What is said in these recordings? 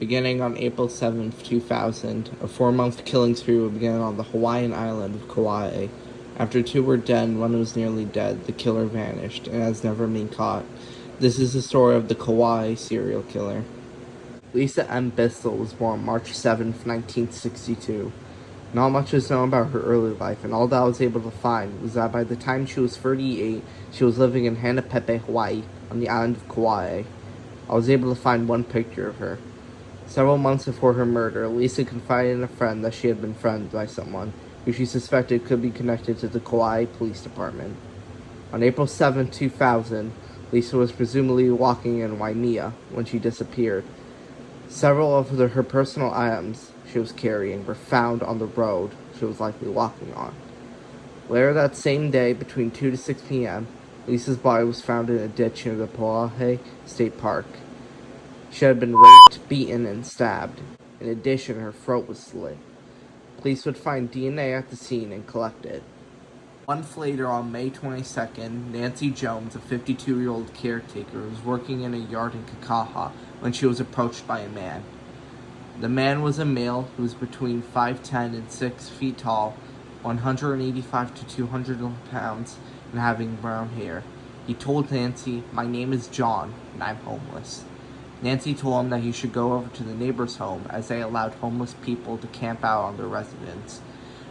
Beginning on April 7th, 2000, a 4-month killing spree began on the Hawaiian island of Kauai. After 2 were dead and 1 was nearly dead, the killer vanished and has never been caught. This is the story of the Kauai serial killer. Lisa M. Bissell was born March 7th, 1962. Not much is known about her early life, and all that I was able to find was that by the time she was 38, she was living in Hanapepe, Hawaii, on the island of Kauai. I was able to find one picture of her. Several months before her murder, Lisa confided in a friend that she had been friended by someone who she suspected could be connected to the Kauai Police Department. On April 7, 2000, Lisa was presumably walking in Waimea when she disappeared. Several of her personal items she was carrying were found on the road she was likely walking on. Later that same day, between 2 to 6 p.m., Lisa's body was found in a ditch near the Kauai State Park. She had been raped, beaten, and stabbed. In addition, her throat was slit. Police would find DNA at the scene and collect it. A month later, on May 22nd, Nancy Jones, a 52-year-old caretaker, was working in a yard in Kakaha when she was approached by a man. The man was a male who was between 5'10" and 6 feet tall, 185 to 200 pounds, and having brown hair. He told Nancy, "My name is John, and I'm homeless." Nancy told him that he should go over to the neighbor's home, as they allowed homeless people to camp out on their residence.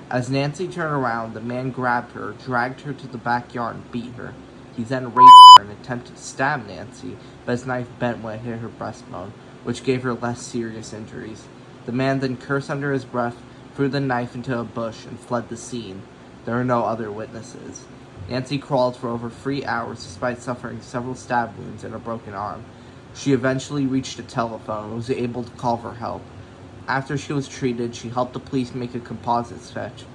As Nancy turned around, the man grabbed her, dragged her to the backyard, and beat her. He then raped her and attempted to stab Nancy, but his knife bent when it hit her breastbone, which gave her less serious injuries. The man then cursed under his breath, threw the knife into a bush, and fled the scene. There were no other witnesses. Nancy crawled for over 3 hours despite suffering several stab wounds and a broken arm. She eventually reached a telephone and was able to call for help. After she was treated, she helped the police make a composite sketch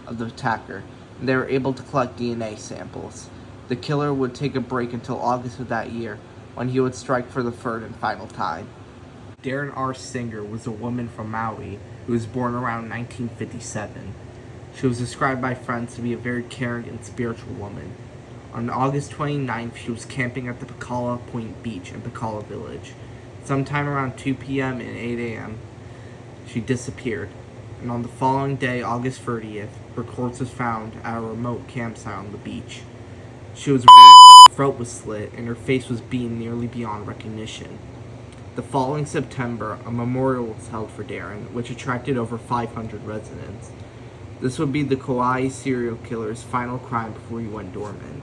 of the attacker, and they were able to collect DNA samples. The killer would take a break until August of that year, when he would strike for the third and final time. Darren R. Singer was a woman from Maui who was born around 1957. She was described by friends to be a very caring and spiritual woman. On August 29th, she was camping at the Pakala Point Beach in Pakala Village. Sometime around 2 p.m. and 8 a.m., she disappeared, and on the following day, August 30th, her corpse was found at a remote campsite on the beach. She was raped, her throat was slit, and her face was beaten nearly beyond recognition. The following September, a memorial was held for Darren, which attracted over 500 residents. This would be the Kauai serial killer's final crime before he went dormant.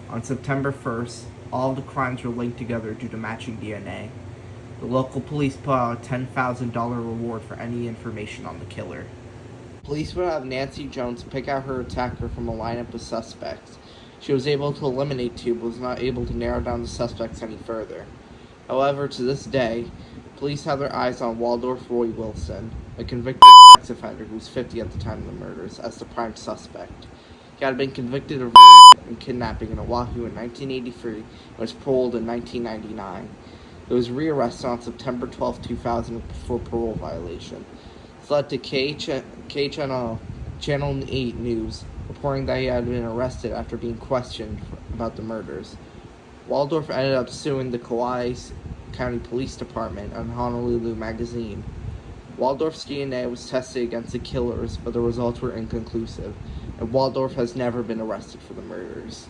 On September 1st, all of the crimes were linked together due to matching DNA. The local police put out a $10,000 reward for any information on the killer. Police would have Nancy Jones pick out her attacker from a lineup of suspects. She was able to eliminate 2, but was not able to narrow down the suspects any further. However, to this day, police have their eyes on Waldorf Roy Wilson, a convicted sex offender who was 50 at the time of the murders, as the prime suspect. He had been convicted of rape and kidnapping in Oahu in 1983 and was paroled in 1999. He was rearrested on September 12, 2000 for parole violation. This led to KHNL Channel 8 News reporting that he had been arrested after being questioned about the murders. Waldorf ended up suing the Kauai County Police Department and Honolulu Magazine. Waldorf's DNA was tested against the killers, but the results were inconclusive, and Waldorf has never been arrested for the murders.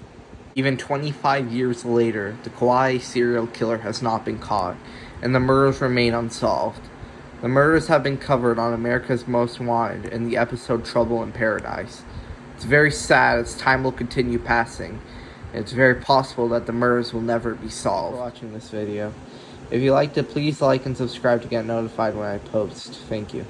Even 25 years later, the Kauai serial killer has not been caught, and the murders remain unsolved. The murders have been covered on America's Most Wanted in the episode Trouble in Paradise. It's very sad as time will continue passing, and it's very possible that the murders will never be solved. Thanks for watching this video. If you liked it, please like and subscribe to get notified when I post. Thank you.